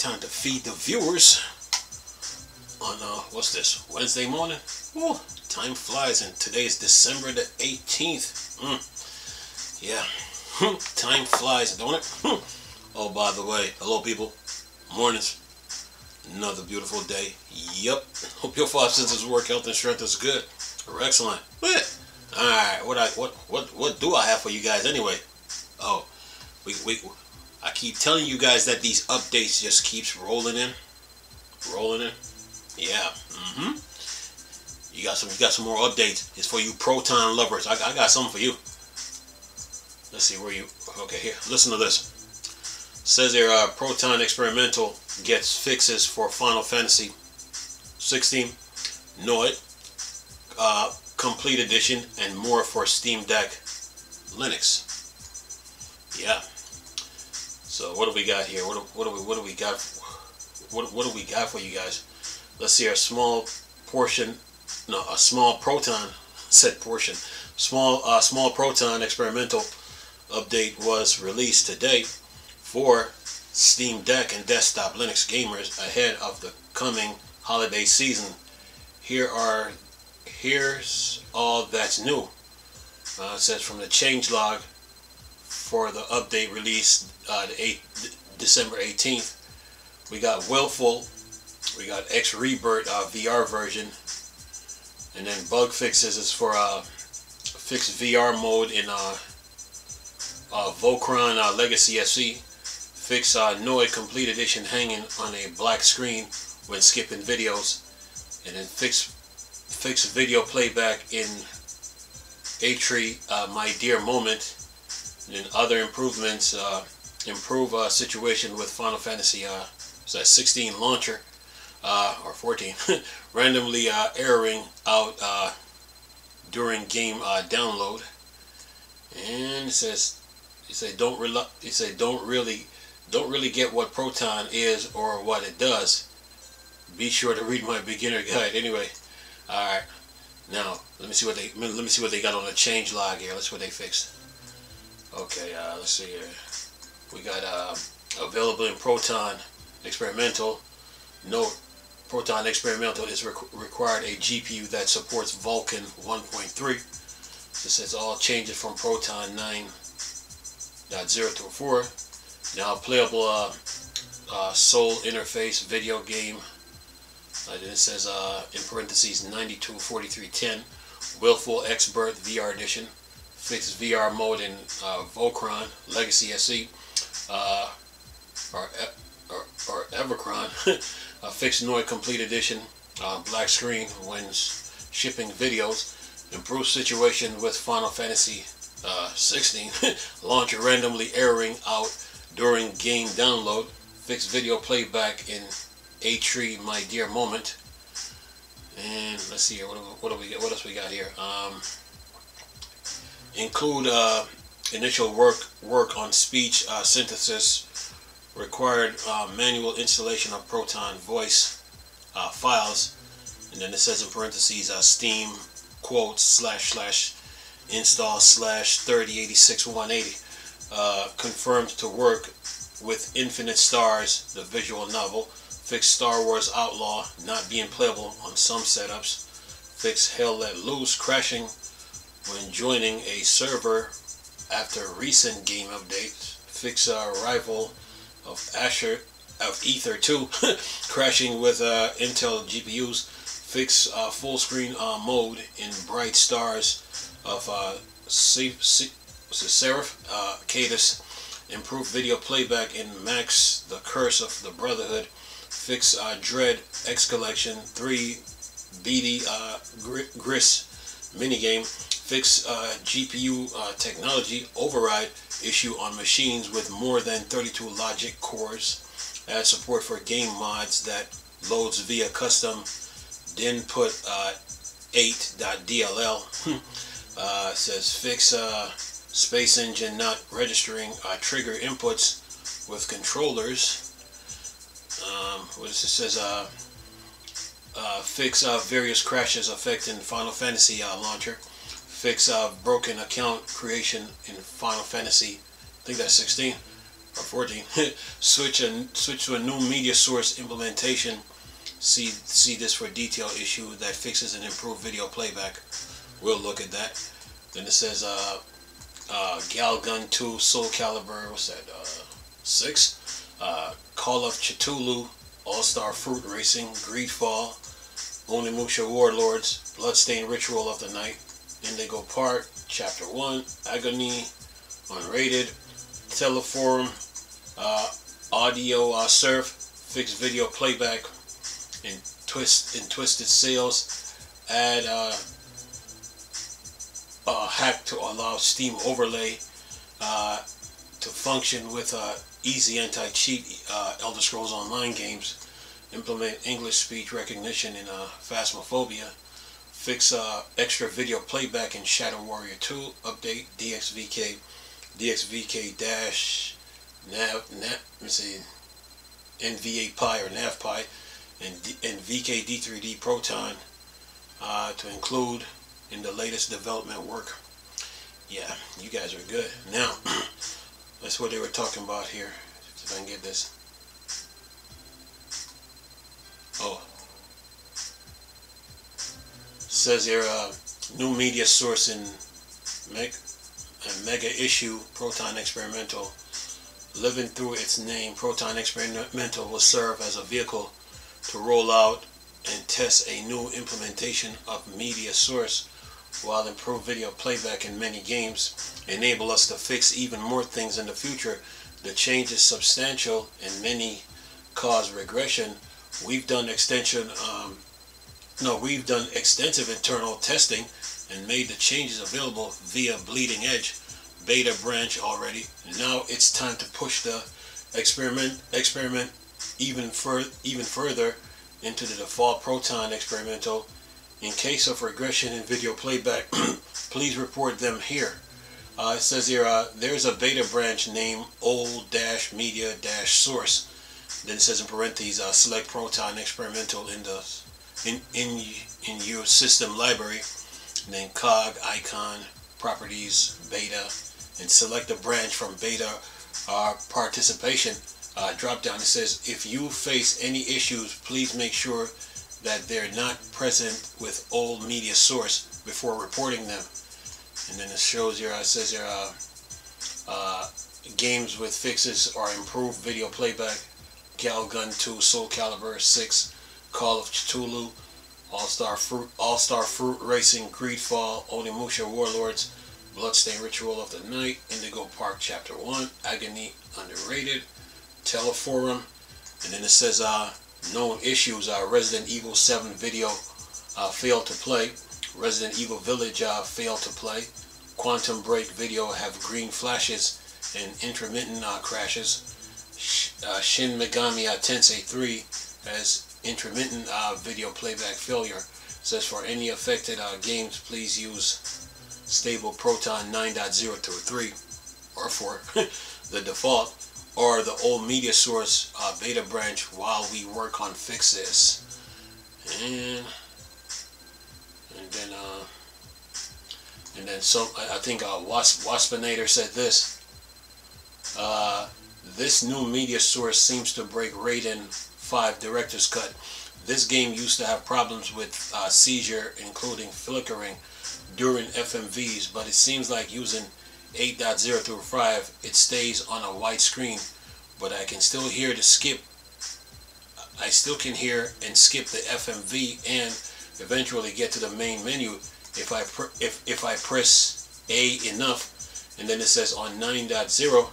time to feed the viewers on what's this, Wednesday morning. Woo, time flies, and today's December the 18th. Yeah, time flies, don't it? Oh, by the way, hello people, mornings, another beautiful day. Yep, hope your 5 senses work, health and strength is good or excellent. Alright, what do I have for you guys anyway? Oh, I keep telling you guys that these updates just keeps rolling in. Yeah. You got some more updates. It's for you Proton lovers. I got something for you. Let's see where you. Okay, here. Listen to this. Says here, Proton Experimental gets fixes for Final Fantasy 16, Nioh, Complete Edition, and more for Steam Deck, Linux. Yeah. So what do we got here? What do we got? What do we got for you guys? Let's see. A small Proton. Said portion. Small Proton experimental update was released today for Steam Deck and desktop Linux gamers ahead of the coming holiday season. Here's all that's new. It says from the changelog for the update released December 18th. We got Willful, we got X Rebirth VR version, and then bug fixes is for fixed VR mode in Volcron Legacy SC, fix Nioh Complete Edition hanging on a black screen when skipping videos, and then fix video playback in A-Tree My Dear Moment. And then other improvements, improve situation with Final Fantasy 16 launcher, or 14, randomly erroring out during game download. And it says don't really get what Proton is or what it does. Be sure to read my beginner guide. Anyway, all right. Now let me see what they got on the change log here. Let's see what they fixed. Okay, let's see here. We got available in Proton Experimental. Note, Proton Experimental is required a GPU that supports Vulkan 1.3. This says all changes from Proton 9.0 to 4. Now playable Soul interface video game. Then it says in parentheses 924310. Willful Expert VR Edition. Fixed VR mode in Volcron Legacy SC, or Evercron. Fixed Nioh Complete Edition, black screen when shipping videos. Improved situation with Final Fantasy 16 launcher randomly erroring out during game download. Fixed video playback in A-Tree My Dear Moment. And let's see here. What do we get? What else we got here? Include initial work on speech synthesis, required manual installation of Proton voice files, and then it says in parentheses Steam quote / install / 3086-180 confirmed to work with Infinite Stars, the visual novel. Fix Star Wars Outlaw not being playable on some setups. Fix Hell Let Loose crashing when joining a server after recent game updates. Fix Rival of Ether 2 crashing with Intel GPUs. Fix full screen mode in Bright Stars of Seraph Cadus. Improve video playback in Max The Curse of the Brotherhood. Fix Dread X Collection 3 BD Gris minigame. Fix GPU technology override issue on machines with more than 32 logic cores. Add support for game mods that loads via custom input 8.dll. Says fix Space Engine not registering trigger inputs with controllers. What is it? Says fix various crashes affecting Final Fantasy launcher. Fix broken account creation in Final Fantasy, I think that's 16. or 14. switch to a new media source implementation. See this for detailed issue that fixes and improved video playback. We'll look at that. Then it says Galgun 2 Soul Calibur, what's that, 6? Call of Cthulhu, All-Star Fruit Racing, Greedfall, Onimusha Warlords, Bloodstained Ritual of the Night, Indigo Park, Chapter 1, Agony, Unrated, Teleforum, Audio Surf, Fixed Video Playback, and Twisted Sales, add hack to allow Steam Overlay to function with easy anti-cheat Elder Scrolls Online games, implement English speech recognition in Phasmophobia, fix extra video playback in Shadow Warrior 2, update DXVK dash NVA Pi or NAV Pi and VKD3D Proton to include in the latest development work. Yeah, you guys are good. Now, that's what they were talking about here. If I can get this. Oh. Says here, new media source in mega issue Proton Experimental. Living through its name, Proton Experimental will serve as a vehicle to roll out and test a new implementation of media source, while improved video playback in many games enable us to fix even more things in the future. The change is substantial and many cause regression. We've done extensive internal testing and made the changes available via Bleeding Edge beta branch already. Now it's time to push the experiment even further into the default Proton Experimental. In case of regression in video playback, please report them here. It says here, there's a beta branch named old-media-source. Then it says in parentheses, select Proton Experimental in your system library. And then cog, icon, properties, beta, and select a branch from beta participation. Drop down. It says, if you face any issues, please make sure that they're not present with old media source before reporting them. And then it shows here, it says here, games with fixes are improved video playback, Galgun 2 Soul Calibur 6, Call of Cthulhu, All-Star Fruit Racing, Greedfall, Onimusha Warlords, Bloodstained Ritual of the Night, Indigo Park Chapter 1, Agony Underrated, Teleforum, and then it says known issues are Resident Evil 7 video failed to play, Resident Evil Village failed to play, Quantum Break video have green flashes and intermittent crashes, Shin Megami Tensei 3 has intermittent video playback failure. It says for any affected games, please use stable Proton 9.0 through 3 or 4, the default, or the old media source beta branch while we work on fixes. And then some, I think Waspinator said this. This new media source seems to break Raiden 5 Director's Cut. This game used to have problems with seizure, including flickering during FMVs, but it seems like using 8.0 through 5, it stays on a white screen, but I can still hear the skip. I still can hear and skip the FMV and eventually get to the main menu if I press A enough. And then it says on 9.0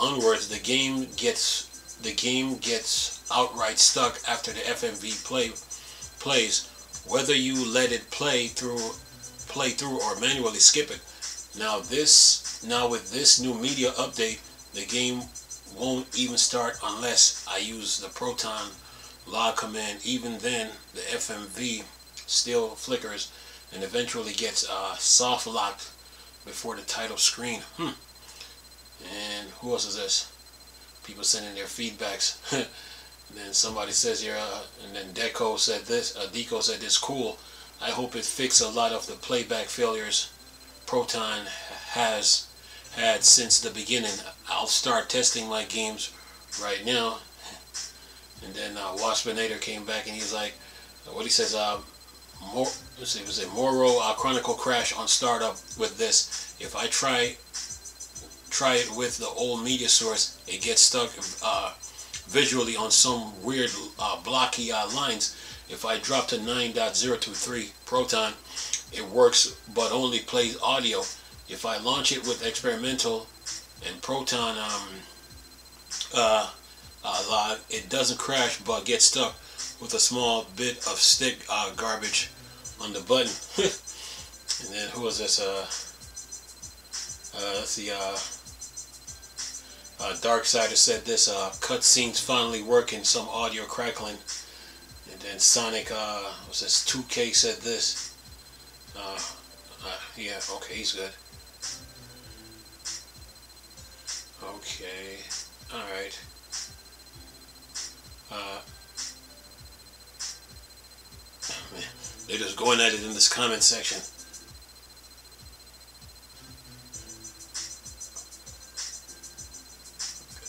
onwards, the game gets outright stuck after the FMV plays, whether you let it play through or manually skip it. Now with this new media update, the game won't even start unless I use the Proton log command. Even then, the FMV still flickers and eventually gets soft locked before the title screen. And who else is this? People sending their feedbacks. And then somebody says here, and then Deco said this. Deco said this, cool. I hope it fixes a lot of the playback failures Proton has had since the beginning. I'll start testing my games right now. And then Waspinator came back and he's like, what he says, more, let's see, was it Moro Chronicle crash on startup with this. If I try it with the old media source, it gets stuck visually on some weird blocky lines. If I drop to 9.023 Proton, it works but only plays audio. If I launch it with experimental and Proton log, it doesn't crash but gets stuck with a small bit of stick garbage on the button. And then who was this? Let's see. Darksider said this. Cutscenes finally working. Some audio crackling. And then Sonic, what's this? 2K said this. Yeah, okay, he's good. Okay, alright. Man, they're just going at it in this comment section.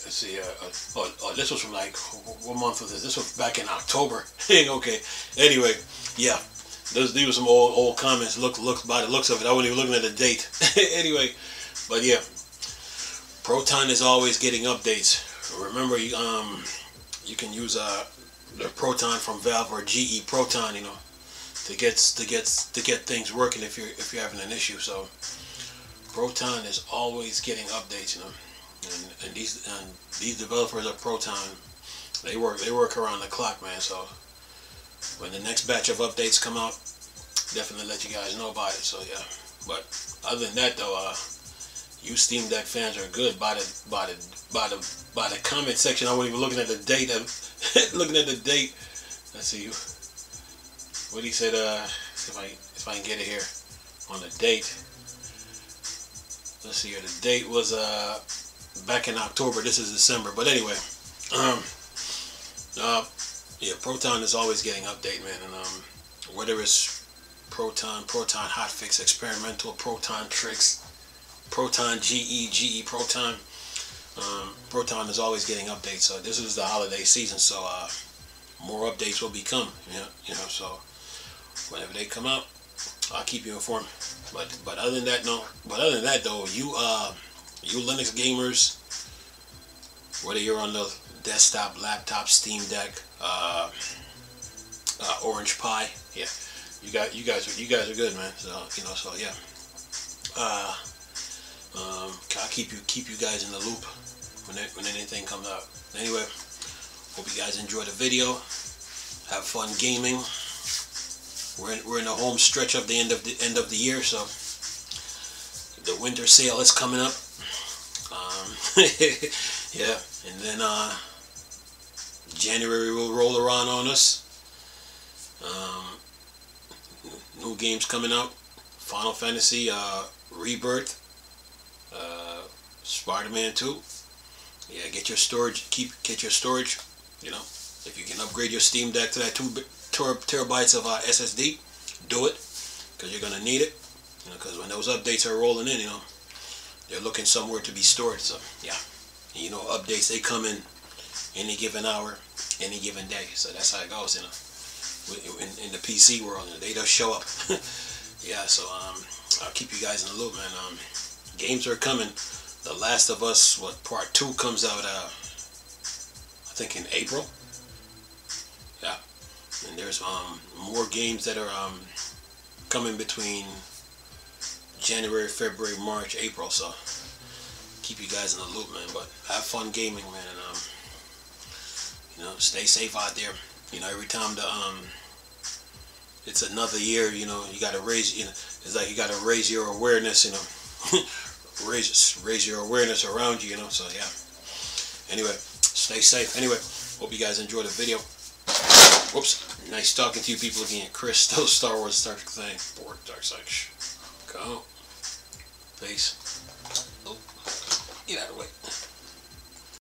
Let's see, this was from like, what month was this? This was back in October. Okay, anyway, yeah. These were some old comments. Look by the looks of it. I wasn't even looking at the date. Anyway, but yeah, Proton is always getting updates. Remember, you can use the Proton from Valve or GE Proton, you know, to get things working if you're having an issue. So Proton is always getting updates, you know, and these developers of Proton, they work around the clock, man. So when the next batch of updates come out, definitely let you guys know about it. So yeah, but other than that though, you Steam Deck fans are good. By the comment section, I wasn't even looking at the date. Looking at the date. Let's see what he said. If I can get it here on the date. Let's see here. The date was back in October. This is December. But anyway, yeah, Proton is always getting update, man, and whether it's Proton hotfix, experimental, Proton tricks, Proton GE Proton, Proton is always getting updates. So this is the holiday season, so more updates will become. You know, so whenever they come out, I'll keep you informed. But other than that, no. But other than that, though, you Linux gamers, whether you're on the desktop, laptop, Steam Deck, Orange Pi, yeah, you guys are good, man. So you know, so yeah, I'll keep you guys in the loop when anything comes out. Anyway, hope you guys enjoy the video. Have fun gaming. We're in the home stretch of the end of the year, so the winter sale is coming up. Yeah, and then January will roll around on us. New games coming out: Final Fantasy Rebirth, Spider-Man 2. Yeah, get your storage. Get your storage. You know, if you can upgrade your Steam Deck to that 2 terabytes of SSD, do it, because you're gonna need it. You know, because when those updates are rolling in, you know, they're looking somewhere to be stored. So yeah, and, you know, updates, they come in any given hour, any given day. So that's how it goes, you know. In the PC world, they just show up. Yeah, so I'll keep you guys in the loop, man. Games are coming. The Last of Us, part 2 comes out, I think in April. Yeah, and there's more games that are coming between January, February, March, April. So keep you guys in the loop, man. But have fun gaming, man, and you know, stay safe out there. You know, every time it's another year, you know, you gotta raise, you know, it's like you gotta raise your awareness, you know, raise your awareness around you, you know. So yeah. Anyway, stay safe. Anyway, hope you guys enjoyed the video. Whoops, nice talking to you people again. Chris, still Star Wars, Star Trek thing, board, dark side. Go. Peace. Oh, get out of the way.